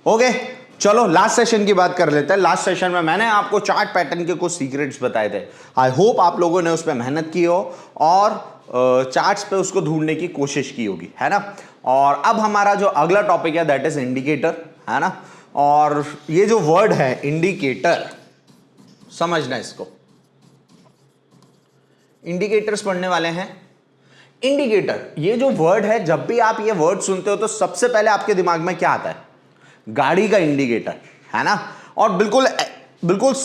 Okay, चलो last session की बात कर लेते हैं। लास्ट सेशन में मैंने आपको चार्ट पैटर्न के कुछ सीक्रेट्स बताए थे। आई होप आप लोगों ने उस पर मेहनत की हो और चार्ट्स पे उसको ढूंढने की कोशिश की होगी, है ना। और अब हमारा जो अगला टॉपिक है दैट इज इंडिकेटर, है ना। और ये जो वर्ड है इंडिकेटर, समझना इसको, इंडिकेटर्स पढ़ने वाले हैं। इंडिकेटर ये जो वर्ड है, जब भी आप ये वर्ड सुनते हो तो सबसे पहले आपके दिमाग में क्या आता है? गाड़ी का इंडिकेटर, है ना। और बिल्कुल बिल्कुल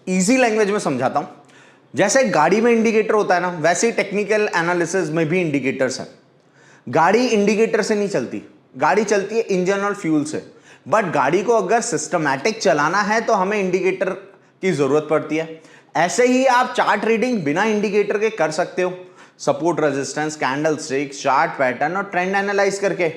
इजी लैंग्वेज में समझाता हूं। जैसे गाड़ी में इंडिकेटर होता है ना, वैसे ही टेक्निकल एनालिसिस में भी इंडिकेटर्स हैं। गाड़ी इंडिकेटर से नहीं चलती, गाड़ी चलती है इंजन और फ्यूल से। बट गाड़ी को अगर सिस्टमैटिक चलाना है तो हमें इंडिकेटर की जरूरत पड़ती है। ऐसे ही आप चार्ट रीडिंग बिना इंडिकेटर के कर सकते हो, support resistance, candle sticks, chart pattern और ट्रेंड एनालाइज करके,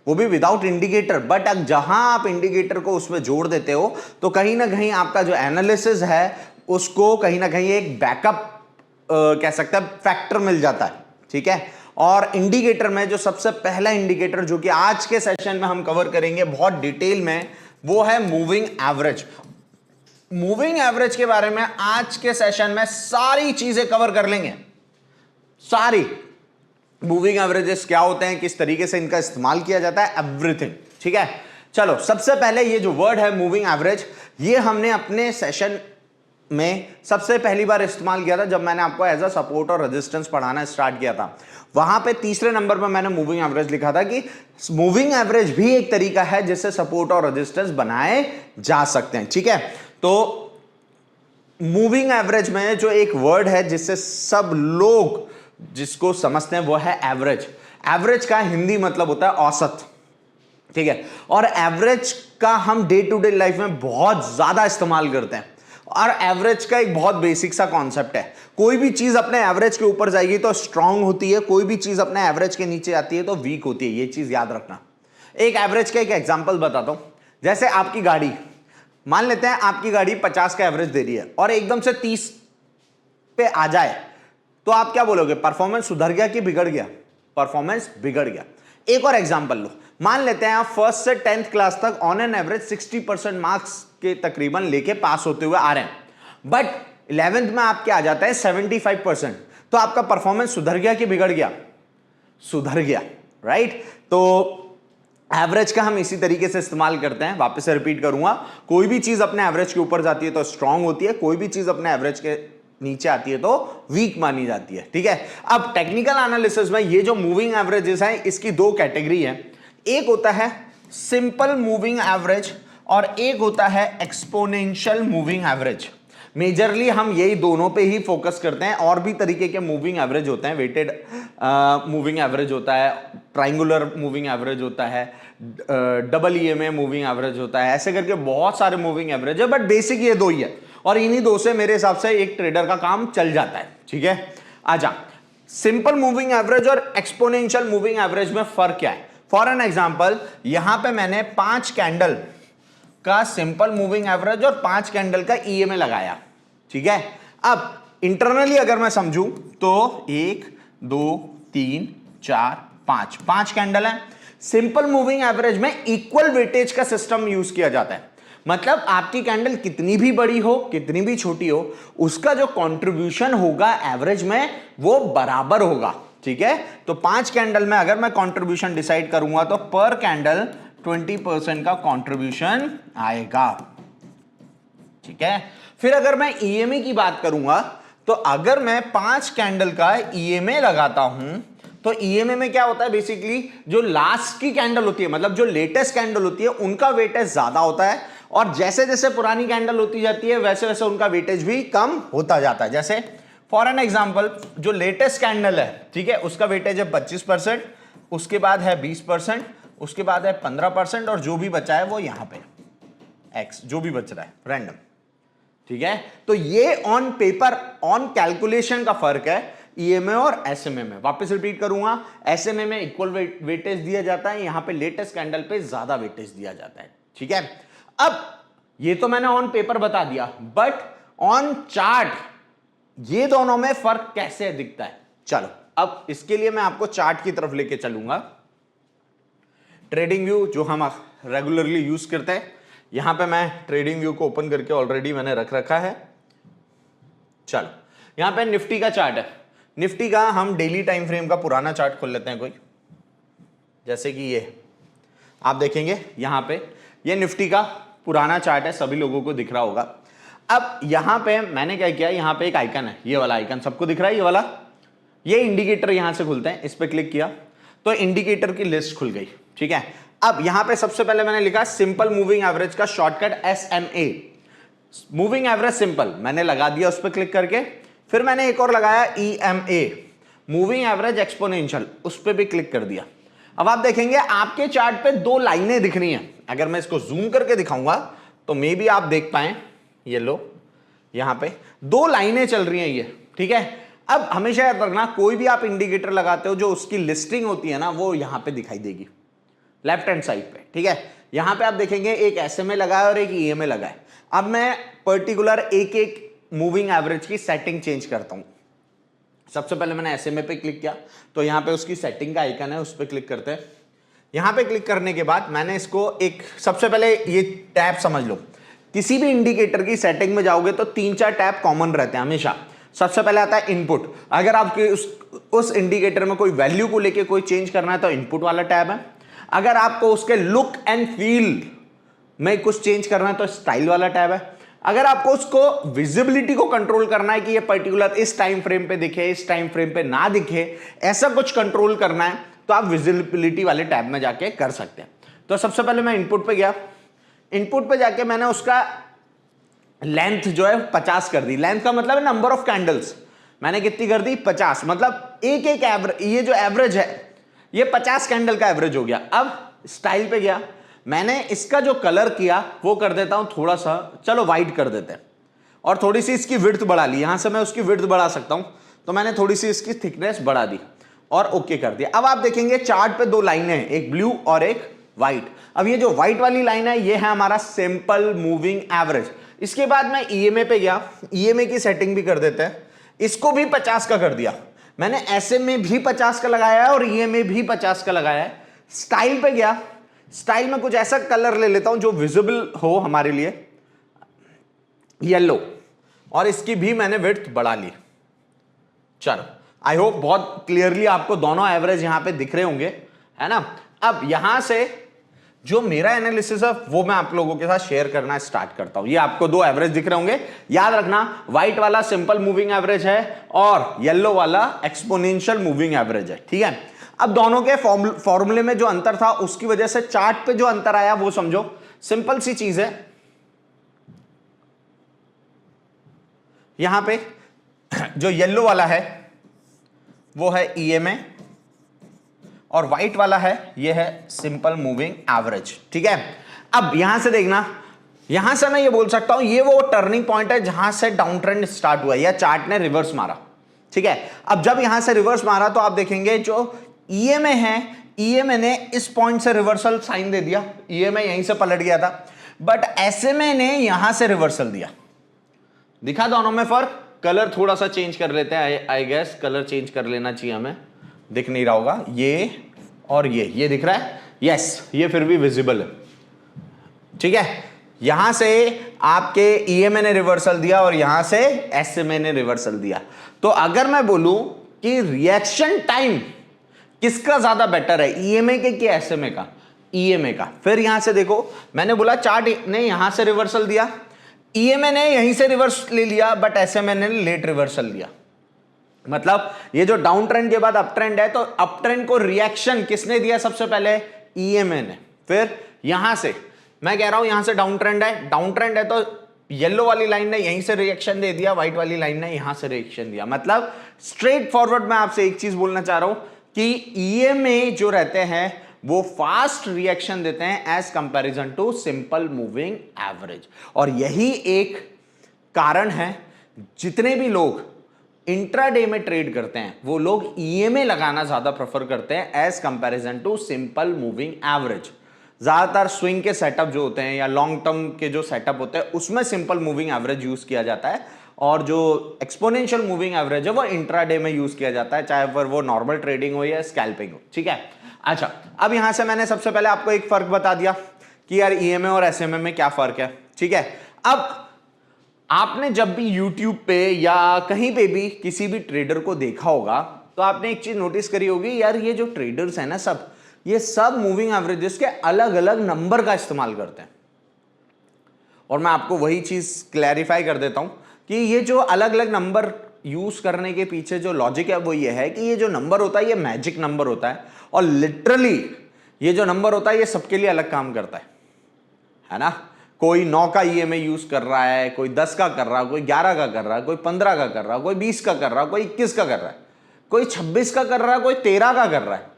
वो भी विदाउट इंडिकेटर। बट अब जहां आप इंडिकेटर को उसमें जोड़ देते हो तो कहीं ना कहीं आपका जो एनालिसिस है उसको कहीं ना कहीं एक बैकअप कह सकते हैं फैक्टर मिल जाता है, ठीक है। और इंडिकेटर में जो सबसे पहला इंडिकेटर जो कि आज के सेशन में हम कवर करेंगे बहुत डिटेल में, वो है मूविंग एवरेज। मूविंग एवरेज के बारे में आज के सेशन में सारी चीजें कवर कर लेंगे, सारी। मूविंग एवरेजेस क्या होते हैं, किस तरीके से इनका इस्तेमाल किया जाता है, एवरीथिंग, ठीक है। चलो सबसे पहले ये जो वर्ड है मूविंग एवरेज, ये हमने अपने सेशन में सबसे पहली बार इस्तेमाल किया था जब मैंने आपको एज अ सपोर्ट और रेजिस्टेंस पढ़ाना स्टार्ट किया था। वहां पे तीसरे नंबर पर मैंने मूविंग एवरेज लिखा था कि मूविंग एवरेज भी एक तरीका है जिससे सपोर्ट और रेजिस्टेंस बनाए जा सकते हैं, ठीक है। तो मूविंग एवरेज में जो एक वर्ड है जिससे सब लोग जिसको समझते हैं वो है एवरेज। एवरेज का हिंदी मतलब होता है औसत, ठीक है। और एवरेज का हम डे टू डे लाइफ में बहुत ज्यादा इस्तेमाल करते हैं। और एवरेज का एक बहुत बेसिक सा कॉन्सेप्ट है, कोई भी चीज अपने एवरेज के ऊपर जाएगी तो स्ट्रांग होती है, कोई भी चीज अपने एवरेज के नीचे आती है तो वीक होती है। ये चीज याद रखना। एक एवरेज का एक एग्जांपल बताता हूं। जैसे आपकी गाड़ी, मान लेते हैं आपकी गाड़ी 50 का एवरेज दे रही है और एकदम से 30 पे आ जाए तो आप क्या बोलोगे? परफॉर्मेंस सुधर गया कि बिगड़ गया? परफॉर्मेंस बिगड़ गया। एक और एग्जांपल लो, मान लेते हैं आप फर्स्ट से 10th क्लास तक ऑन एन एवरेज 60% मार्क्स के तकरीबन लेके पास होते हुए आ रहे हैं, बट 11th में आपके आ जाता है 75%, तो आपका परफॉर्मेंस सुधर गया कि बिगड़ गया? सुधर गया, राइट। तो एवरेज का हम इसी तरीके से इस्तेमाल करते हैं। वापस से रिपीट करूंगा, कोई भी चीज अपने एवरेज के ऊपर जाती है तो स्ट्रांग होती है, कोई भी चीज अपने एवरेज के नीचे आती है तो वीक मानी जाती है, ठीक है। अब टेक्निकल एनालिसिस में ये जो मूविंग एवरेजेस हैं इसकी दो कैटेगरी है। एक होता है सिंपल मूविंग एवरेज और एक होता है एक्सपोनेंशियल मूविंग एवरेज। मेजरली हम यही दोनों पे ही फोकस करते हैं। और भी तरीके के मूविंग एवरेज होते हैं, वेटेड मूविंग एवरेज होता है, ट्राइंगुलर मूविंग एवरेज होता है, डबल ईएमए मूविंग एवरेज होता है, ऐसे करके बहुत सारे मूविंग एवरेज है, बट बेसिक ये दो ही है। और इन्हीं दो से मेरे हिसाब से एक ट्रेडर का काम चल जाता है, ठीक है। आजा, सिंपल मूविंग एवरेज और एक्सपोनेंशियल मूविंग एवरेज में फर्क क्या है? फॉर एन एग्जांपल, यहां पे मैंने 5 कैंडल का सिंपल मूविंग एवरेज और 5 कैंडल का ईएमए लगाया, ठीक है। अब इंटरनली अगर मैं समझूं तो 1 2 3 4 5 5 कैंडल है। सिंपल मूविंग एवरेज में इक्वल वेटेज का सिस्टम यूज किया जाता है। मतलब आपकी कैंडल कितनी भी बड़ी हो कितनी भी छोटी हो, उसका जो कंट्रीब्यूशन होगा एवरेज में वो बराबर होगा, ठीक है। तो 5 कैंडल में अगर मैं कंट्रीब्यूशन डिसाइड करूंगा तो पर कैंडल 20% का कंट्रीब्यूशन आएगा, ठीक है। फिर अगर मैं ईएमए की बात करूंगा तो अगर मैं 5 कैंडल का ईएमए लगाता हूं तो ईएमए में क्या होता है? बेसिकली जो लास्ट की कैंडल होती है, मतलब जो लेटेस्ट कैंडल होती है, उनका वेटेज ज्यादा होता है और जैसे जैसे पुरानी कैंडल होती जाती है वैसे वैसे उनका वेटेज भी कम होता जाता है। जैसे फॉर एन एग्जांपल, जो लेटेस्ट कैंडल है, ठीक है, उसका वेटेज है 25%, उसके बाद है 20%, उसके बाद है 15% और जो भी बचा है वो यहां पे एक्स, जो भी बच रहा है रैंडम, ठीक है। तो ये ऑन पेपर ऑन कैलकुलेशन का फर्क है ईएमए और एसएमए में। वापस रिपीट करूंगा, एसएमए में इक्वल वेटेज दिया जाता है, यहां पे लेटेस्ट कैंडल पे ज्यादा वेटेज दिया जाता है, ठीक है। अब ये तो मैंने ऑन पेपर बता दिया, बट ऑन चार्ट ये दोनों में फर्क कैसे दिखता है? चलो अब इसके लिए मैं आपको चार्ट की तरफ लेके चलूंगा। ट्रेडिंग व्यू जो हम रेगुलरली यूज करते हैं, यहां पे मैं ट्रेडिंग व्यू को ओपन करके ऑलरेडी मैंने रख रखा है। चलो यहां पे निफ्टी का चार्ट है। निफ्टी का हम डेली टाइम फ्रेम का पुराना चार्ट खोल लेते हैं कोई, जैसे कि ये आप देखेंगे यहां पे ये निफ्टी का पुराना चार्ट है, सभी लोगों को दिख रहा होगा। अब यहां पे मैंने क्या किया, यहां पे एक आइकन है, ये वाला आइकन सबको दिख रहा है, ये वाला, ये इंडिकेटर यहां से खुलते हैं, इस पे क्लिक किया तो इंडिकेटर की लिस्ट खुल गई। ठीक है, अब यहां पे सबसे पहले मैंने लिखा सिंपल मूविंग एवरेज का shortcut SMA, moving average simple, मैंने लगा दिया उस पर क्लिक करके। फिर मैंने एक और लगाया EMA, मूविंग एवरेज एक्सपोनेंशियल, उस पर भी क्लिक कर दिया। अब आप देखेंगे आपके चार्ट पे दो लाइनें दिख रही हैं। अगर मैं इसको जूम करके दिखाऊंगा तो मे बी आप देख पाए, ये लो यहां पे दो लाइनें चल रही हैं ये। ठीक है, अब हमेशा याद रखना कोई भी आप इंडिकेटर लगाते हो जो उसकी लिस्टिंग होती है ना वो यहां पे दिखाई देगी लेफ्ट हैंड साइड पे। ठीक है, यहां पे आप देखेंगे एक SMA लगा है और एक EMA लगा है। अब मैं पर्टिकुलर एक एक मूविंग एवरेज की सेटिंग चेंज करता हूं। सबसे पहले मैंने SMA पे क्लिक किया तो यहां पे उसकी सेटिंग का आइकन है, उस पर क्लिक करते हैं। यहां पे क्लिक करने के बाद मैंने इसको एक, सबसे पहले ये टैब समझ लो, किसी भी इंडिकेटर की सेटिंग में जाओगे तो 3-4 टैब कॉमन रहते हैं हमेशा। सबसे पहले आता है इनपुट, अगर आपके उस इंडिकेटर में कोई वैल्यू को लेके कोई चेंज करना है तो इनपुट वाला टैब है। अगर आपको उसके लुक एंड फील में कुछ चेंज करना है तो स्टाइल वाला टैब है। अगर आपको उसको विजिबिलिटी को कंट्रोल करना है कि ये पर्टिकुलर इस टाइम फ्रेम पे दिखे, इस टाइम फ्रेम पे ना दिखे, ऐसा कुछ कंट्रोल करना है तो आप विजिबिलिटी वाले टैब में जाके कर सकते हैं। तो सबसे पहले मैं इनपुट पे गया, इनपुट पे जाके मैंने उसका लेंथ जो है 50 कर दी। लेंथ का मतलब है नंबर ऑफ कैंडल्स, मैंने कितनी कर दी 50, मतलब एक एक एवरेज, ये जो एवरेज है ये 50 कैंडल का एवरेज हो गया। अब स्टाइल पे गया, मैंने इसका जो कलर किया वो कर देता हूं थोड़ा सा, चलो वाइट कर देते हैं, और थोड़ी सी इसकी विड्थ बढ़ा ली, यहां से मैं उसकी विड्थ बढ़ा सकता हूं तो मैंने थोड़ी सी इसकी थिकनेस बढ़ा दी और ओके कर दिया। अब आप देखेंगे चार्ट पे दो लाइनें हैं, एक ब्लू और एक व्हाइट। अब ये जो व्हाइट वाली लाइन है ये है हमारा सिंपल मूविंग एवरेज। इसके बाद मैं EMA पे गया, EMA की सेटिंग भी कर देते हैं, इसको भी 50 का कर दिया। मैंने SMA भी 50 का लगाया है और EMA भी 50 का लगाया है। स्टाइल पे गया, स्टाइल में कुछ ऐसा कलर ले लेता हूं जो विजिबल हो हमारे लिए, येलो, और इसकी भी मैंने विड्थ बढ़ा ली। चलो आई होप बहुत क्लियरली आपको दोनों एवरेज यहां पे दिख रहे होंगे, है ना। अब यहां से जो मेरा एनालिसिस है वो मैं आप लोगों के साथ शेयर करना स्टार्ट करता हूं। ये आपको दो एवरेज दिख रहे होंगे, याद रखना व्हाइट वाला सिंपल मूविंग एवरेज है और येलो वाला एक्सपोनेंशियल मूविंग एवरेज है। ठीक है, अब दोनों के फॉर्मूले में जो अंतर था उसकी वजह से चार्ट पे जो अंतर आया वो समझो, सिंपल सी चीज है। यहां पे जो येलो वाला है वो है EMA और व्हाइट वाला है ये है सिंपल मूविंग एवरेज। ठीक है, अब यहां से देखना, यहां से मैं ये बोल सकता हूं ये वो टर्निंग पॉइंट है जहां से डाउन ट्रेंड स्टार्ट हुआ या चार्ट ने रिवर्स मारा। ठीक है, अब जब यहां से रिवर्स मारा तो आप देखेंगे जो EMA है, EMA ने इस पॉइंट से रिवर्सल साइन दे दिया, EMA यहीं से पलट गया था, बट SMA ने यहां से रिवर्सल दिया। दिखा दोनों में फर्क? कलर थोड़ा सा चेंज कर लेते हैं, आई गेस कलर चेंज कर लेना चाहिए हमें, दिख नहीं रहा होगा, ये और ये दिख रहा है, यस ये फिर भी विजिबल है। ठीक है, यहां से आपके EMA ने रिवर्सल दिया और यहां से SMA ने रिवर्सल दिया। तो अगर मैं बोलूं कि रिएक्शन टाइम किसका ज्यादा बेटर है, EMA के कि SMA का? EMA का। फिर यहां से देखो, मैंने बोला चार्ट ने यहां से रिवर्सल दिया, EMA ने यहीं से रिवर्स ले लिया, बट SMA ने लेट रिवर्सल दिया। मतलब ये जो डाउन ट्रेंड के बाद अप ट्रेंड है तो अप ट्रेंड को रिएक्शन किसने दिया सबसे पहले? EMA ने। फिर यहां से मैं कह रहा हूं यहां से डाउन ट्रेंड है, डाउन ट्रेंड है तो येलो वाली लाइन ने यहीं से रिएक्शन दे दिया, व्हाइट वाली लाइन ने यहां से रिएक्शन दिया। मतलब स्ट्रेट फॉरवर्ड मैं आपसे एक चीज बोलना चाह रहा हूं कि EMA जो रहते हैं वो फास्ट रिएक्शन देते हैं as comparison to simple moving average. और यही एक कारण है जितने भी लोग इंट्राडे में ट्रेड करते हैं वो लोग EMA लगाना ज्यादा प्रेफर करते हैं as comparison to simple moving average. ज्यादातर स्विंग के सेटअप जो होते हैं या लॉन्ग टर्म के जो सेटअप होते हैं उसमें सिंपल मूविंग एवरेज यूज किया जाता है, और जो एक्सपोनेंशियल मूविंग एवरेज है वो इंट्राडे में यूज किया जाता है, चाहे फिर वो नॉर्मल ट्रेडिंग हो या स्कैल्पिंग हो। ठीक है, अच्छा अब यहां से मैंने सबसे पहले आपको एक फर्क बता दिया कि यार ईएमए और एसएमए में क्या फर्क है, ठीक है। अब आपने जब भी यूट्यूब पे या कहीं पे भी किसी भी ट्रेडर को देखा होगा तो आपने एक चीज नोटिस करी होगी, यार ये जो ट्रेडर्स है ना सब, ये सब मूविंग एवरेजेस के अलग अलग नंबर का इस्तेमाल करते हैं। और मैं आपको वही चीज क्लैरिफाई कर देता हूं कि ये जो अलग अलग नंबर यूज करने के पीछे जो लॉजिक है वो ये है कि ये जो नंबर होता है ये मैजिक नंबर होता है, और लिटरली ये जो नंबर होता है ये सबके लिए अलग काम करता है ना। कोई 9 का ईएमए यूज कर रहा है, कोई 10 का कर रहा है, कोई 11 का कर रहा है, कोई 15 का कर रहा है, कोई 20 का कर रहा है, कोई 21 का कर रहा है, कोई 26 का कर रहा है, कोई 13 का कर रहा है।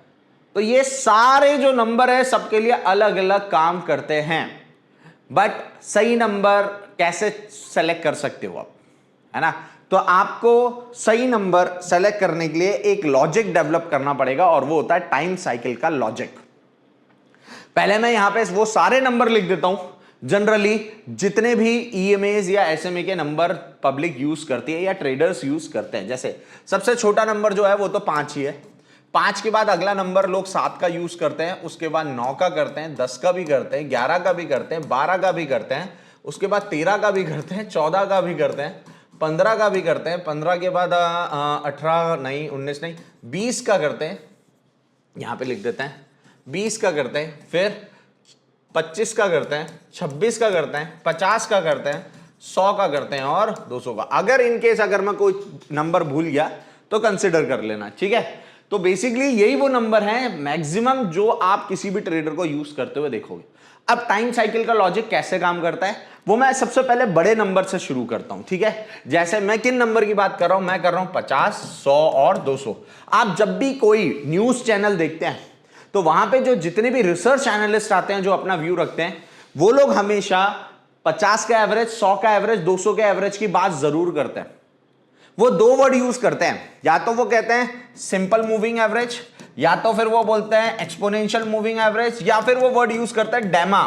तो ये सारे जो नंबर है सबके लिए अलग अलग काम करते हैं। बट सही नंबर कैसे सेलेक्ट कर सकते हो आप, है ना। तो आपको सही नंबर सेलेक्ट करने के लिए एक लॉजिक डेवलप करना पड़ेगा, और वो होता है टाइम साइकिल का लॉजिक। पहले मैं यहां पे वो सारे नंबर लिख देता हूं जनरली जितने भी ईएमएस या एसएमए के नंबर पब्लिक यूज करती है या ट्रेडर्स यूज करते हैं। जैसे सबसे छोटा नंबर जो है वो तो 5 ही है। 5 के बाद अगला नंबर लोग 7 का यूज करते हैं, उसके बाद 9 का करते हैं, 10 का भी करते हैं, 11 का भी करते हैं, 12 का भी करते हैं, उसके बाद 13 का भी करते हैं, 14 का भी करते हैं, 15 का भी करते हैं, 15 के बाद 18 नहीं 19 नहीं 20 का करते हैं, यहां पे लिख देते हैं 20 का करते हैं, फिर 25 का करते हैं, 26 का करते हैं, 50 का करते हैं, 100 का करते हैं और 200 का। अगर इनकेस अगर मैं कोई नंबर भूल गया तो कंसिडर कर लेना, ठीक है। तो बेसिकली यही वो नंबर है मैक्सिमम जो आप किसी भी ट्रेडर को यूज करते हुए देखोगे। अब टाइम साइकिल का लॉजिक कैसे काम करता है वो मैं सबसे पहले बड़े नंबर से शुरू करता हूं, ठीक है। जैसे मैं किन नंबर की बात कर रहा हूं, मैं कर रहा हूं 50, 100 और 200। आप जब भी कोई न्यूज चैनल देखते हैं तो वहां पे जो जितने भी रिसर्च एनालिस्ट आते हैं जो अपना व्यू रखते हैं, वो लोग हमेशा 50 का एवरेज, 100 का एवरेज, 200 के एवरेज की बात जरूर करते हैं। वो 2 वर्ड यूज करते हैं, या तो वो कहते हैं सिंपल मूविंग एवरेज, या तो फिर वो बोलते हैं एक्सपोनेंशियल मूविंग एवरेज, या फिर वो वर्ड यूज करते हैं डेमा।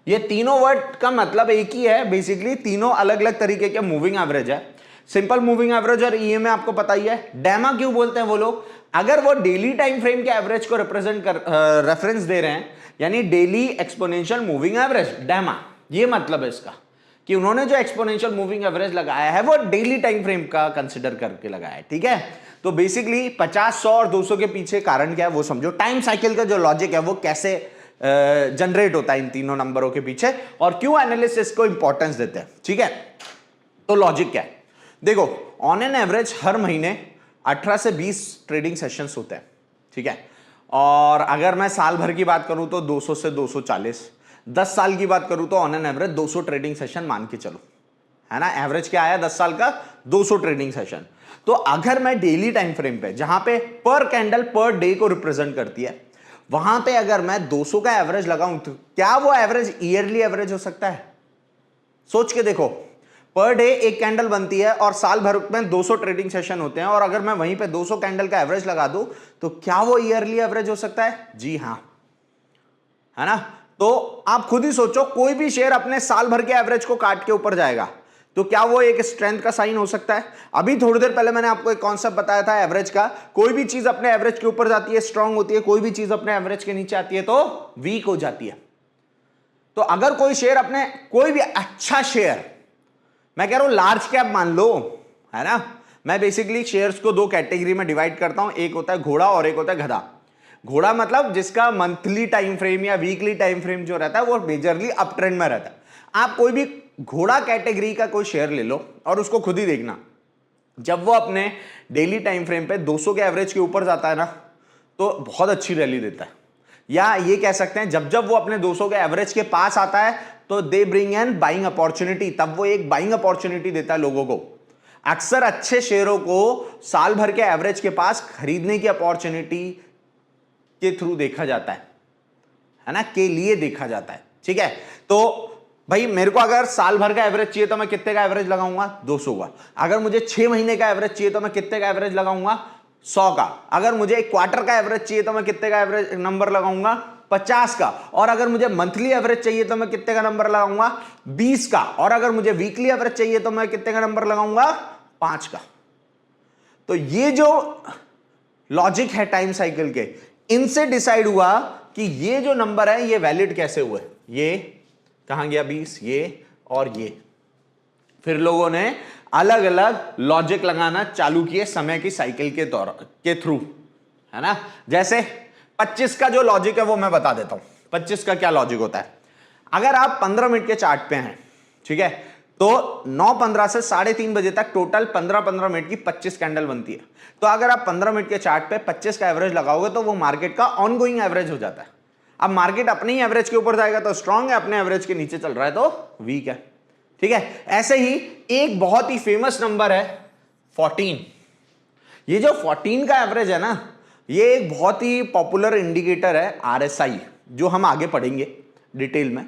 ये तीनों वर्ड का मतलब एक ही है, बेसिकली तीनों अलग अलग तरीके के मूविंग एवरेज है। सिंपल मूविंग एवरेज और ईएमए आपको पता ही है। डेमा क्यों बोलते हैं वो लोग, अगर वो डेली टाइम फ्रेम के एवरेज को रिप्रेजेंट कर रेफरेंस दे रहे हैं, यानी डेली एक्सपोनेंशियल मूविंग एवरेज डेमा, ये मतलब है इसका कि उन्होंने जो एक्सपोनेंशियल मूविंग एवरेज लगाया है वो डेली टाइम फ्रेम का कंसिडर करके लगाया है, ठीक है। तो बेसिकली 50, 100 और 200 के पीछे कारण क्या है वो समझो। टाइम साइकिल का जो लॉजिक है वो कैसे जनरेट होता है इन तीनों नंबरों के पीछे, और क्यों एनालिस्ट को इंपॉर्टेंस देते हैं, ठीक है। तो लॉजिक क्या है, देखो ऑन एन एवरेज हर महीने 18 से 20 ट्रेडिंग सेशंस होते हैं, ठीक है। और अगर मैं साल भर की बात करूं तो 200 से 240, 10 साल की बात करूं तो on an average 200 trading session मान के चलो, है ना। एवरेज क्या आया 10 साल का 200 ट्रेडिंग सेशन। तो अगर मैं डेली टाइम फ्रेम पे, जहां पे पर कैंडल पर डे को रिप्रेजेंट करती है, वहां पे अगर मैं 200 का एवरेज लगाऊं तो क्या वो एवरेज ईयरली एवरेज हो सकता है? सोच के देखो, पर डे एक कैंडल बनती है और साल भर में 200 ट्रेडिंग सेशन होते हैं, और अगर मैं वहीं पे 200 कैंडल का एवरेज लगा दूं तो क्या वो ईयरली एवरेज हो सकता है? जी हां, है ना। तो आप खुद ही सोचो, कोई भी शेयर अपने साल भर के एवरेज को काट के ऊपर जाएगा तो क्या वो एक स्ट्रेंथ का साइन हो सकता है? अभी थोड़ी देर पहले मैंने आपको एक कॉन्सेप्ट बताया था एवरेज का, कोई भी चीज अपने एवरेज के ऊपर जाती है स्ट्रांग होती है, कोई भी चीज अपने एवरेज के नीचे आती है तो वीक हो जाती है। तो अगर कोई शेयर अपने, कोई भी अच्छा शेयर, मैं कह रहा हूं लार्ज कैप मान लो, है ना। मैं बेसिकली शेयर्स को 2 कैटेगरी में डिवाइड करता हूं, एक होता है घोड़ा और एक होता है गधा। घोड़ा मतलब जिसका मंथली टाइम फ्रेम या वीकली टाइम फ्रेम जो रहता है वो मेजरली अप ट्रेंड में रहता है। आप कोई भी घोड़ा कैटेगरी का कोई शेयर ले लो और उसको खुद ही देखना, जब वो अपने डेली टाइम फ्रेम पे 200 के एवरेज के ऊपर जाता है ना तो बहुत अच्छी रैली देता है। या ये कह सकते हैं जब जब वो अपने 200 के एवरेज के पास आता है तो they bring an buying opportunity, तब वो एक बाइंग अपॉर्चुनिटी देता है लोगों को। अक्सर अच्छे शेयरों को साल भर के एवरेज के पास खरीदने की अपॉर्चुनिटी के थ्रू देखा जाता है ना, के लिए देखा जाता है, ठीक है। तो भाई मेरे को अगर साल भर का एवरेज चाहिए तो मैं कितने का एवरेज लगाऊंगा? 200 का। अगर मुझे 6 महीने का एवरेज चाहिए तो मैं कितने का एवरेज लगाऊंगा? 100 का। अगर मुझे एक क्वार्टर का एवरेज चाहिए तो मैं कितने का एवरेज नंबर लगाऊंगा? 50 का। और अगर मुझे मंथली एवरेज चाहिए तो मैं कितने का नंबर लगाऊंगा? 20 का। और अगर मुझे वीकली एवरेज चाहिए तो मैं कितने का नंबर लगाऊंगा? 5 का। तो ये जो लॉजिक है टाइम साइकिल के, इनसे डिसाइड हुआ कि ये जो नंबर है ये वैलिड कैसे हुए, ये कहां गया 20, ये और ये। फिर लोगों ने अलग अलग लॉजिक लगाना चालू किए समय की साइकिल के थ्रू, है ना। जैसे 25 का जो लॉजिक है वो मैं बता देता हूं। 25 का क्या लॉजिक होता है, अगर आप 15 मिनट के चार्ट पे हैं, ठीक है, तो 9:15 से 3:30 बजे तक टोटल 15-15 मिनट की 25 कैंडल बनती है। तो अगर आप 15 मिनट के चार्ट पे 25 का एवरेज लगाओगे तो वो मार्केट का ऑनगोइंग एवरेज हो जाता है। अब मार्केट अपने ही एवरेज के ऊपर जाएगा तो स्ट्रांग है, अपने एवरेज के नीचे चल रहा है तो वीक है, ठीक है। ऐसे ही एक बहुत ही फेमस नंबर है 14। ये जो 14 का एवरेज है ना, ये एक बहुत ही पॉपुलर इंडिकेटर है आरएसआई, जो हम आगे पढ़ेंगे डिटेल में।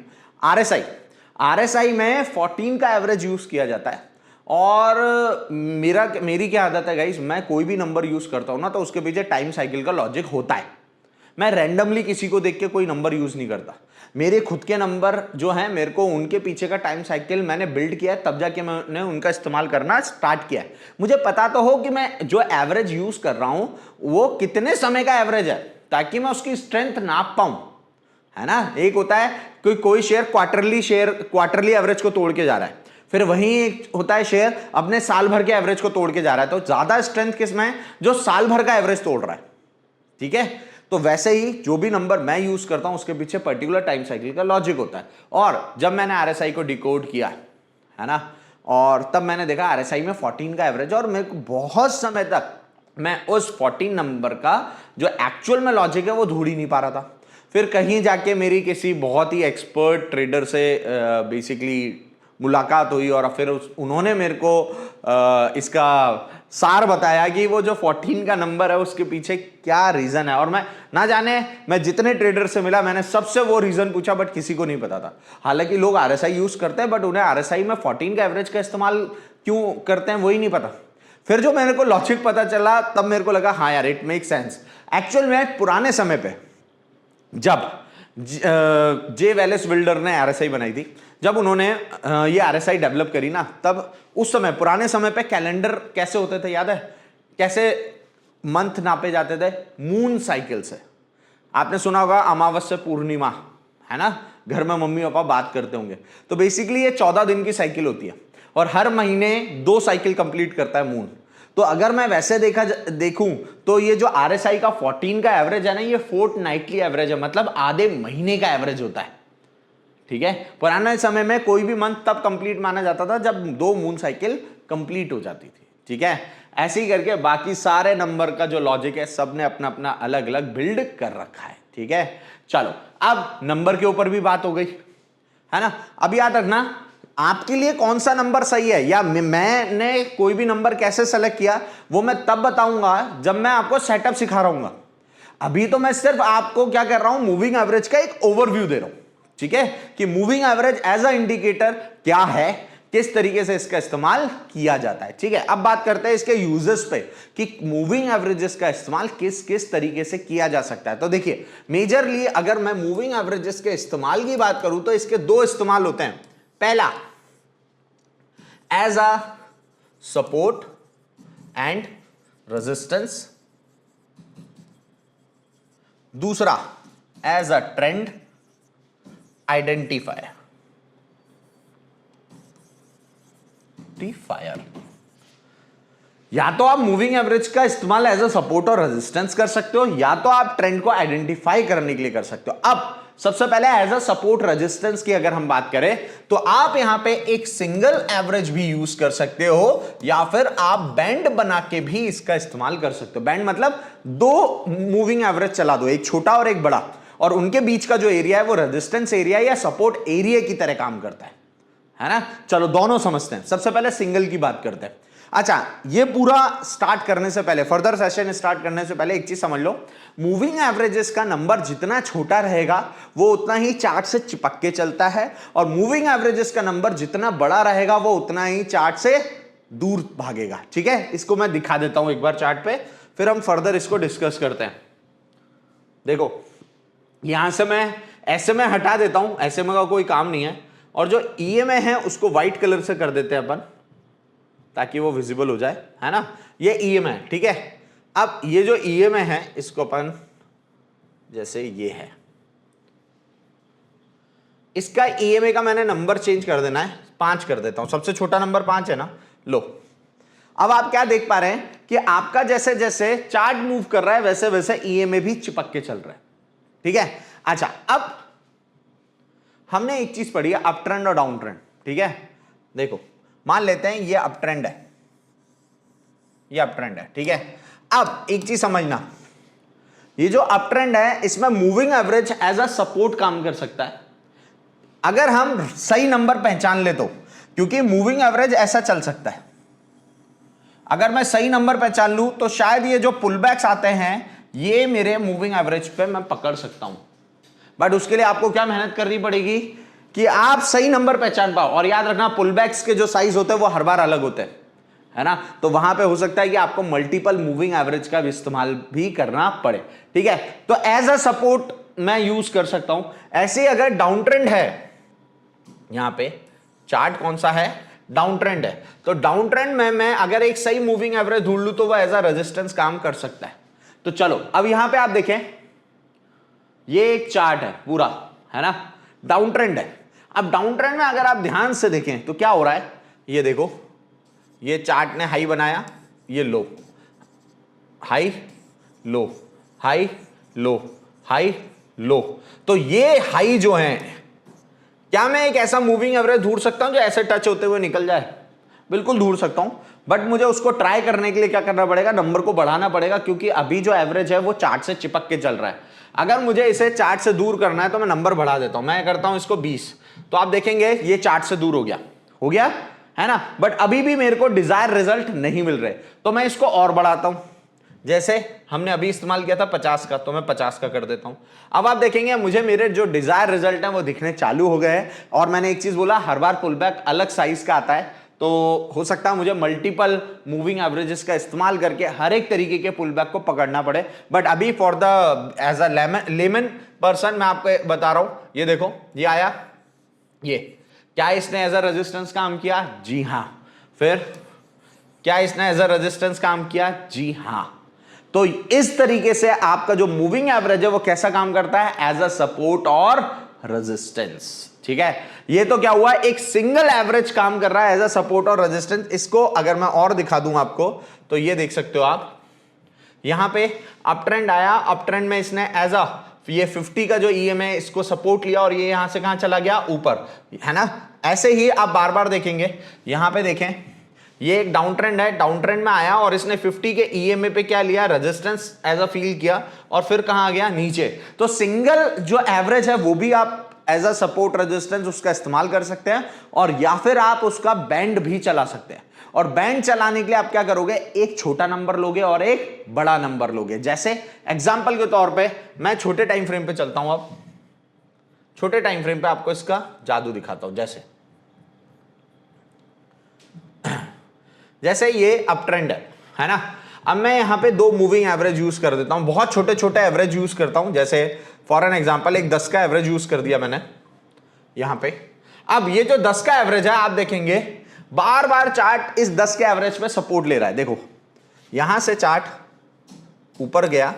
आरएसआई में 14 का एवरेज यूज किया जाता है। और मेरी क्या आदत है गाइस, मैं कोई भी नंबर यूज करता हूं ना तो उसके पीछे टाइम साइकिल का लॉजिक होता है। मैं रैंडमली किसी को देख के कोई नंबर यूज नहीं करता। मेरे खुद के नंबर जो हैं, मेरे को उनके पीछे का टाइम साइकिल मैंने बिल्ड किया है, तब जाके मैंने उनका इस्तेमाल करना स्टार्ट किया है। मुझे पता तो हो कि मैं जो एवरेज यूज कर रहा हूं वो कितने समय का एवरेज है, ताकि मैं उसकी स्ट्रेंथ नाप पाऊं, है ना। एक होता है कोई शेयर क्वार्टरली एवरेज को तोड़ के जा रहा है, फिर वहीं एक होता है शेयर अपने साल भर के एवरेज को तोड़ के जा रहा है। तो ज्यादा स्ट्रेंथ किसमें है, जो साल भर का एवरेज तोड़ रहा है, ठीक है। तो वैसे ही जो भी नंबर मैं यूज करता हूं उसके पीछे पर्टिकुलर टाइम साइकिल का लॉजिक होता है। और जब मैंने आरएसआई को डिकोड किया, है ना, और तब मैंने देखा आरएसआई में 14 का एवरेज, और मेरे को बहुत समय तक मैं उस 14 नंबर का जो एक्चुअल में लॉजिक है वो ढूंढ ही नहीं पा रहा था। फिर कहीं जाके मेरी किसी बहुत ही एक्सपर्ट ट्रेडर से बेसिकली मुलाकात हुई, और फिर उन्होंने मेरे को इसका सार बताया कि वो जो 14 का नंबर है उसके पीछे क्या रीजन है। और मैं जितने ट्रेडर से मिला मैंने सबसे वो रीजन पूछा, बट किसी को नहीं पता था। हालांकि लोग आरएसआई यूज करते हैं, बट उन्हें आरएसआई में 14 का एवरेज का इस्तेमाल क्यों करते हैं वही नहीं पता। फिर जो मेरे को लॉजिक पता चला तब मेरे को लगा हाँ यार, इट मेक सेंस। एक्चुअल में पुराने समय पे जब जे वेलेस विल्डर ने आरएसआई बनाई थी, जब उन्होंने ये आरएसआई डेवलप करी ना, तब उस समय पुराने समय पे कैलेंडर कैसे होते थे याद है, कैसे मंथ नापे जाते थे, मून साइकिल से। आपने सुना होगा अमावस्या पूर्णिमा, है ना, घर में मम्मी पापा बात करते होंगे। तो बेसिकली ये 14 दिन की साइकिल होती है, और हर महीने 2 साइकिल कंप्लीट करता है मून। तो अगर मैं वैसे देखूं तो ये जो आरएसआई का 14 का एवरेज है ना, ये फोर्टनाइटली एवरेज है, मतलब आधे महीने का एवरेज होता है, ठीक है। पुराने समय में कोई भी मंथ तब कंप्लीट माना जाता था जब 2 मून साइकिल कंप्लीट हो जाती थी, ठीक है। ऐसे ही करके बाकी सारे नंबर का जो लॉजिक है सब ने अपना अपना अलग अलग बिल्ड कर रखा है, ठीक है। चलो, अब नंबर के ऊपर भी बात हो गई, है ना। अब याद रखना आपके लिए कौन सा नंबर सही है, या मैंने कोई भी नंबर कैसे सेलेक्ट किया वो मैं तब बताऊंगा जब मैं आपको सेटअप सिखा रहा हूं। अभी तो मैं सिर्फ आपको क्या कर रहा हूं, मूविंग एवरेज का एक ओवरव्यू दे रहा हूं, ठीक है, कि moving average as a indicator क्या है, किस तरीके से इसका इस्तेमाल किया जाता है, ठीक है। अब बात करते हैं इसके यूजेस पे कि मूविंग एवरेजेस का इस्तेमाल किस किस तरीके से किया जा सकता है। तो देखिए, मेजरली अगर मैं मूविंग एवरेजेस के इस्तेमाल की बात करूं तो इसके 2 इस्तेमाल होते हैं। पहला, as a support and resistance. दूसरा, एज अ ट्रेंड आइडेंटिफायर। या तो आप मूविंग एवरेज का इस्तेमाल एज अ सपोर्ट और रेजिस्टेंस कर सकते हो, या तो आप ट्रेंड को आइडेंटिफाई करने के लिए कर सकते हो। अब सबसे पहले एज अ सपोर्ट रेजिस्टेंस की अगर हम बात करें तो आप यहां पे एक सिंगल एवरेज भी यूज कर सकते हो, या फिर आप बैंड बना के भी इसका इस्तेमाल कर सकते हो। बैंड मतलब 2 मूविंग एवरेज चला दो, एक छोटा और एक बड़ा, और उनके बीच का जो एरिया है वो रेजिस्टेंस एरिया या सपोर्ट एरिया की तरह काम करता है ना। चलो दोनों समझते हैं। सबसे पहले सिंगल की बात करते हैं। अच्छा, ये पूरा स्टार्ट करने से पहले, फर्दर सेशन स्टार्ट करने से पहले एक चीज समझ लो, मूविंग एवरेजेस का नंबर जितना छोटा रहेगा वो उतना ही चार्ट से चिपक के चलता है, और मूविंग एवरेजेस का नंबर जितना बड़ा रहेगा वो उतना ही चार्ट से दूर भागेगा, ठीक है। इसको मैं दिखा देता हूं एक बार चार्ट पे, फिर हम फर्दर इसको डिस्कस करते हैं। देखो, यहां से मैं ऐसे में हटा देता हूं, ऐसे में का कोई काम नहीं है, और जो ईएमए है उसको व्हाइट कलर से कर देते हैं अपन, ताकि वो विजिबल हो जाए, है ना। ये ईएमए है, ठीक है। अब ये जो ईएमए है इसको अपन जैसे ये है, इसका ईएमए का मैंने नंबर चेंज कर देना है, 5 कर देता हूं, सबसे छोटा नंबर 5 है ना। लो, अब आप क्या देख पा रहे हैं कि आपका जैसे जैसे चार्ट मूव कर रहा है वैसे वैसे ईएमए भी चिपक के चल रहा है, ठीक है। अच्छा, अब हमने एक चीज पढ़ी है, अप ट्रेंड और डाउन ट्रेंड, ठीक है। देखो, मान लेते हैं ये अप ट्रेंड है, ये अप ट्रेंड है, ठीक है। अब एक चीज समझना, ये जो अप ट्रेंड है इसमें moving average as a support काम कर सकता है अगर हम सही नंबर पहचान ले तो, क्योंकि मूविंग एवरेज ऐसा चल सकता है। अगर मैं सही नंबर पहचान लूं तो शायद ये जो पुलबैक्स आते हैं ये मेरे मूविंग एवरेज पे मैं पकड़ सकता हूं, बट उसके लिए आपको क्या मेहनत करनी पड़ेगी कि आप सही नंबर पहचान पाओ। और याद रखना, पुलबैक्स के जो साइज होते हैं वो हर बार अलग होते हैं, है ना। तो वहां पे हो सकता है कि आपको मल्टीपल मूविंग एवरेज का भी इस्तेमाल भी करना पड़े, ठीक है। तो एज अ सपोर्ट मैं यूज कर सकता हूं। ऐसे अगर डाउन ट्रेंड है, यहां पे चार्ट कौन सा है, डाउन ट्रेंड है, तो डाउन ट्रेंड में मैं अगर एक सही मूविंग एवरेज ढूंढ लूं तो वह एज अ रेजिस्टेंस काम कर सकता है। तो चलो अब यहां पे आप देखें, ये एक चार्ट है पूरा, है ना, डाउन ट्रेंड है। अब डाउन ट्रेंड में अगर आप ध्यान से देखें तो क्या हो रहा है, ये देखो, ये चार्ट ने हाई बनाया, ये low, high low, high low, high low. तो ये हाई जो है, क्या मैं एक ऐसा मूविंग एवरेज ढूंढ सकता हूं जो ऐसे टच होते हुए निकल जाए? बिल्कुल ढूंढ सकता हूं, बट मुझे उसको ट्राई करने के लिए क्या करना पड़ेगा, नंबर को बढ़ाना पड़ेगा, क्योंकि अभी जो एवरेज है वो चार्ट से चिपक के चल रहा है। अगर मुझे इसे चार्ट से दूर करना है तो मैं नंबर बढ़ा देता हूं, मैं करता हूं इसको 20, तो आप देखेंगे ये चार्ट से दूर हो गया, है ना। बट अभी भी मेरे को डिजायर रिजल्ट नहीं मिल रहे, तो मैं इसको और बढ़ाता हूं। जैसे हमने अभी इस्तेमाल किया था 50 का, तो मैं 50 का कर देता हूं। अब आप देखेंगे मुझे मेरे जो डिजायर रिजल्ट है वो दिखने चालू हो गए हैं। और मैंने एक चीज बोला, हर बार पुलबैक अलग साइज का आता है, तो हो सकता है मुझे मल्टीपल मूविंग एवरेजेस का इस्तेमाल करके हर एक तरीके के पुलबैक को पकड़ना पड़े। बट अभी for the as a layman person मैं आपको बता रहा हूं, ये देखो, ये आया, ये क्या इसने एज अ रेजिस्टेंस काम किया? जी हां। फिर क्या इसने एज अ रेजिस्टेंस काम किया? जी हां। तो इस तरीके से आपका जो मूविंग एवरेज है वो कैसा काम करता है? एज अ सपोर्ट और रेजिस्टेंस, ठीक है। ये तो क्या हुआ, एक सिंगल एवरेज काम कर रहा है एज अ सपोर्ट और रेजिस्टेंस। इसको अगर मैं और दिखा दूं आपको, तो ये देख सकते हो आप, यहां पे अप ट्रेंड आया, अप ट्रेंड में इसने एज अ ये 50 का जो ईएम है इसको सपोर्ट लिया, और ये यहां से कहां चला गया? ऊपर, है ना। ऐसे ही आप बार बार देखेंगे, यहां पे देखें, ये एक डाउन ट्रेंड है, डाउन ट्रेंड में आया और इसने 50 के ईएमए पे क्या लिया? रेजिस्टेंस एज अ फील किया, और फिर कहां आ गया? नीचे। तो सिंगल जो एवरेज है वो भी आप एज अ सपोर्ट रेजिस्टेंस उसका इस्तेमाल कर सकते हैं, और या फिर आप उसका बैंड भी चला सकते हैं। और बैंड चलाने के लिए आप क्या करोगे? एक छोटा नंबर लोगे और एक बड़ा नंबर लोगे। जैसे एग्जांपल के तौर पे मैं छोटे टाइम फ्रेम पे चलता हूं, अब छोटे टाइम फ्रेम पे आपको इसका जादू दिखाता हूं। जैसे ये अप ट्रेंड है ना। अब मैं यहां पे दो मूविंग एवरेज यूज कर देता हूं, बहुत छोटे छोटे एवरेज यूज करता हूं। जैसे फॉर एन एग्जांपल एक 10 का एवरेज यूज कर दिया मैंने यहां पे। अब ये जो 10 का एवरेज है, आप देखेंगे बार बार चार्ट इस 10 के एवरेज पे सपोर्ट ले रहा है। देखो, यहां से चार्ट ऊपर गया,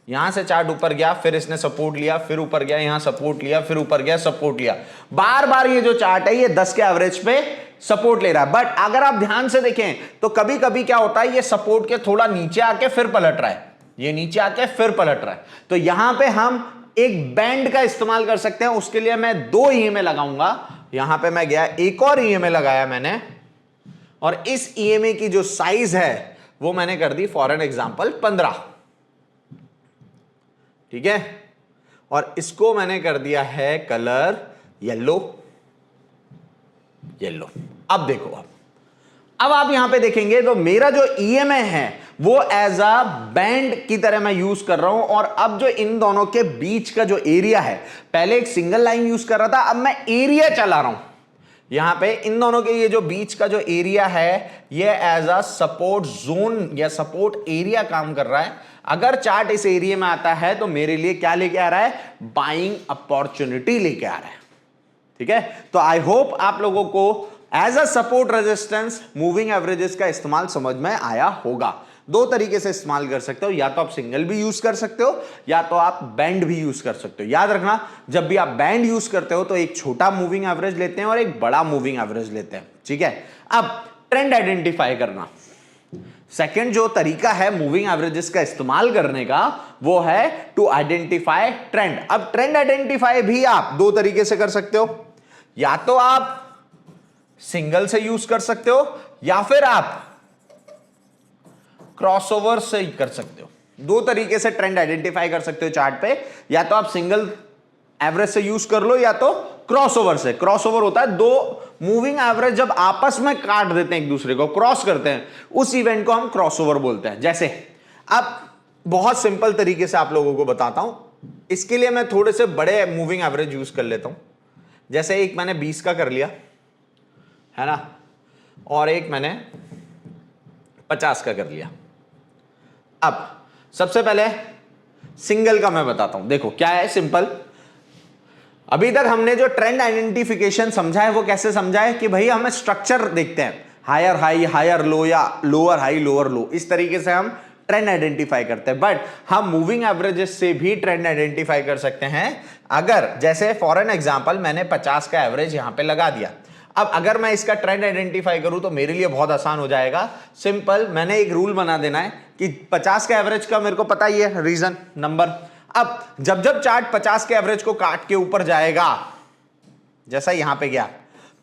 यहां से चार्ट ऊपर गया, फिर इसने सपोर्ट लिया, फिर ऊपर गया, यहां सपोर्ट लिया, फिर ऊपर गया, सपोर्ट लिया। बार बार ये जो चार्ट है ये 10 के एवरेज पे सपोर्ट ले रहा है। बट अगर आप ध्यान से देखें तो कभी कभी क्या होता है, ये सपोर्ट के थोड़ा नीचे आके फिर पलट रहा है, ये नीचे आके फिर पलट रहा है। तो यहां पे हम एक बैंड का इस्तेमाल कर सकते हैं। उसके लिए मैं दो ईएमए लगाऊंगा। यहां पे मैं गया, एक और ईएमए लगाया मैंने, और इस ईएमए की जो साइज है वो मैंने कर दी फॉर एन एग्जांपल 15, ठीक है। और इसको मैंने कर दिया है कलर येलो, येलो। अब देखो, अब आप यहां पे देखेंगे तो मेरा जो ईएमए है वो एज अ बैंड की तरह मैं यूज कर रहा हूं। और अब जो इन दोनों के बीच का जो एरिया है, पहले एक सिंगल लाइन यूज कर रहा था, अब मैं एरिया चला रहा हूं। यहां पे इन दोनों के ये जो बीच का जो एरिया है ये एज अ सपोर्ट जोन या सपोर्ट एरिया काम कर रहा है। अगर चार्ट इस एरिया में आता है तो मेरे लिए क्या लेके आ रहा है? बाइंग अपॉर्चुनिटी लेके आ रहा है, ठीक है। तो आई होप आप लोगों को as a support resistance moving averages का इस्तेमाल समझ में आया होगा। दो तरीके से इस्तेमाल कर सकते हो, या तो आप सिंगल भी यूज कर सकते हो या तो आप बैंड भी यूज कर सकते हो। याद रखना, जब भी आप बैंड यूज करते हो तो एक छोटा मूविंग एवरेज लेते हैं और एक बड़ा मूविंग एवरेज लेते हैं, ठीक है। अब ट्रेंड आइडेंटिफाई करना, सेकंड जो तरीका है मूविंग एवरेजेस का इस्तेमाल करने का, वो है टू आइडेंटिफाई ट्रेंड। अब ट्रेंड आइडेंटिफाई भी आप दो तरीके से कर सकते हो, या तो आप सिंगल से यूज कर सकते हो या फिर आप क्रॉसओवर से कर सकते हो। दो तरीके से ट्रेंड आइडेंटिफाई कर सकते हो चार्ट पे, या तो आप सिंगल एवरेज से यूज कर लो या तो क्रॉसओवर से। क्रॉसओवर होता है दो मूविंग एवरेज जब आपस में काट देते हैं, एक दूसरे को क्रॉस करते हैं, उस इवेंट को हम क्रॉसओवर बोलते हैं। जैसे अब बहुत सिंपल तरीके से आप लोगों को बताता हूं, इसके लिए मैं थोड़े से बड़े मूविंग एवरेज यूज कर लेता हूं। जैसे एक मैंने 20 का कर लिया है ना, और एक मैंने 50 का कर लिया। अब सबसे पहले सिंगल का मैं बताता हूं। देखो क्या है, सिंपल। अभी तक हमने जो ट्रेंड आइडेंटिफिकेशन समझा है वो कैसे समझा है कि भाई हमें स्ट्रक्चर देखते हैं, हायर हाई हायर लो या लोअर हाई लोअर लो, इस तरीके से हम ट्रेंड आइडेंटिफाई करते हैं। बट हम मूविंग एवरेजेस से भी ट्रेंड आइडेंटिफाई कर सकते हैं। अगर जैसे फॉर एन एग्जांपल मैंने 50 का एवरेज यहां पे लगा दिया, अब अगर मैं इसका ट्रेंड आइडेंटिफाई करूं तो मेरे लिए बहुत आसान हो जाएगा। सिंपल, मैंने एक रूल बना देना है कि 50 का एवरेज का मेरे को पता ही है रीजन नंबर। अब जब जब चार्ट 50 के एवरेज को काट के ऊपर जाएगा, जैसा यहां पे गया,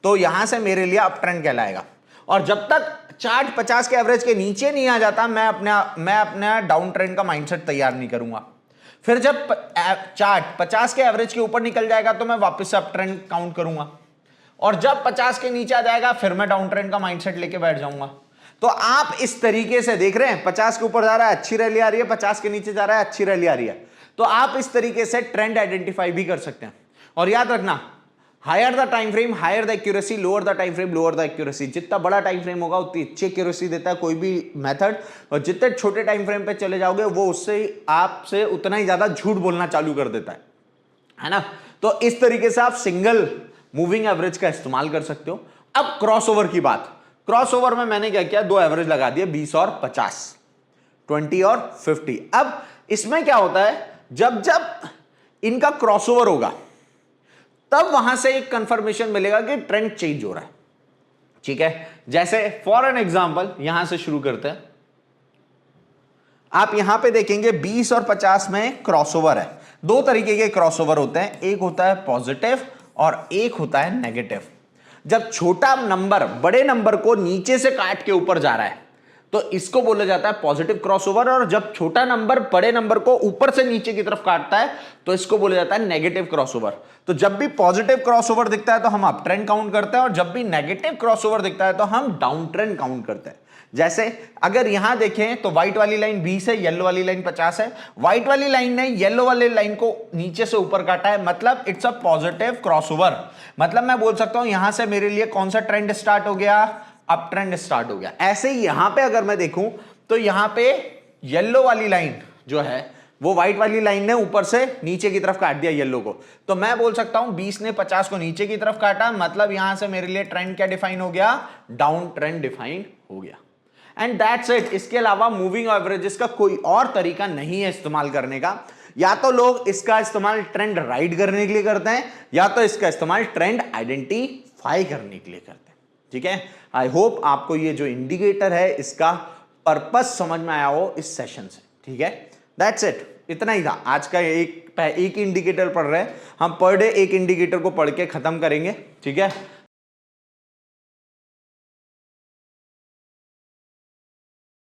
तो यहां से मेरे लिए अप ट्रेंड कहलाएगा। और जब तक चार्ट 50 के एवरेज के नीचे नहीं आ जाता, मैं अपना डाउन ट्रेंड का माइंडसेट तैयार नहीं करूंगा। फिर जब चार्ट 50 के एवरेज के ऊपर निकल जाएगा तो मैं वापस से अप ट्रेंड काउंट करूंगा, और जब 50 के नीचे आ जाएगा फिर मैं डाउन ट्रेंड का माइंडसेट लेके बैठ जाऊंगा। तो आप इस तरीके से देख रहे हैं, 50 के ऊपर जा रहा है अच्छी रैली आ रही है, 50 के नीचे जा रहा है अच्छी रैली आ रही है। तो आप इस तरीके से ट्रेंड आइडेंटिफाई भी कर सकते हैं। और याद रखना, higher the time frame higher the accuracy, lower the time frame lower the accuracy. जितना बड़ा टाइम फ्रेम होगा उतनी अच्छी एक्यूरेसी देता है कोई भी मेथड, और जितने छोटे टाइम फ्रेम पे चले जाओगे वो उससे आपसे उतना ही ज्यादा झूठ बोलना चालू कर देता है ना। तो इस तरीके से आप सिंगल मूविंग एवरेज का इस्तेमाल कर सकते हो। अब क्रॉसओवर की बात, क्रॉसओवर में मैंने क्या किया, दो एवरेज लगा दिए, 20 और 50, 20 और 50। अब इसमें क्या होता है, जब जब इनका क्रॉसओवर होगा तब वहां से एक कंफर्मेशन मिलेगा कि ट्रेंड चेंज हो रहा है, ठीक है। जैसे फॉर एन एग्जांपल यहां से शुरू करते हैं, आप यहां पे देखेंगे 20 और 50 में क्रॉसओवर है। दो तरीके के क्रॉसओवर होते हैं, एक होता है पॉजिटिव और एक होता है नेगेटिव। जब छोटा नंबर बड़े नंबर को नीचे से काट के ऊपर जा रहा है तो इसको बोला जाता है पॉजिटिव क्रॉसओवर, और जब छोटा नंबर बड़े नंबर को ऊपर से नीचे की तरफ काटता है तो इसको बोला जाता है नेगेटिव क्रॉसओवर। तो जब भी पॉजिटिव क्रॉसओवर दिखता है तो हम अप ट्रेंड काउंट करते हैं, और जब भी नेगेटिव क्रॉसओवर दिखता है तो हम डाउन ट्रेंड काउंट करते हैं। जैसे अगर यहां देखें तो व्हाइट वाली लाइन 20 है, येलो वाली लाइन 50 है। व्हाइट वाली लाइन ने येलो वाली लाइन को नीचे से ऊपर काटा है, मतलब इट्स अ पॉजिटिव क्रॉसओवर। मतलब मैं बोल सकता हूं यहां से मेरे लिए कौन सा ट्रेंड स्टार्ट हो गया, अप ट्रेंड स्टार्ट हो गया। ऐसे ही यहां पे अगर मैं देखूं तो यहां पे येलो वाली लाइन जो है वो व्हाइट वाली लाइन ने ऊपर से नीचे की तरफ काट दिया येलो को, तो मैं बोल सकता हूं 20 ने 50 को नीचे की तरफ काटा, मतलब यहां से मेरे लिए ट्रेंड क्या डिफाइन हो गया, डाउन ट्रेंड डिफाइन हो गया। And that's it. इसके अलावा मूविंग एवरेजेस का कोई और तरीका नहीं है इस्तेमाल करने का। या तो लोग इसका इस्तेमाल ट्रेंड राइड करने के लिए करते हैं, या तो इसका इस्तेमाल ट्रेंड आइडेंटिफाई करने के लिए करते हैं, ठीक है। आई होप आपको ये जो इंडिकेटर है इसका पर्पस समझ में आया हो इस सेशन से, ठीक है। दैट्स इट, इतना ही था आज का। एक इंडिकेटर पढ़ रहे हैं हम, पर डे एक इंडिकेटर को पढ़ के खत्म करेंगे, ठीक है।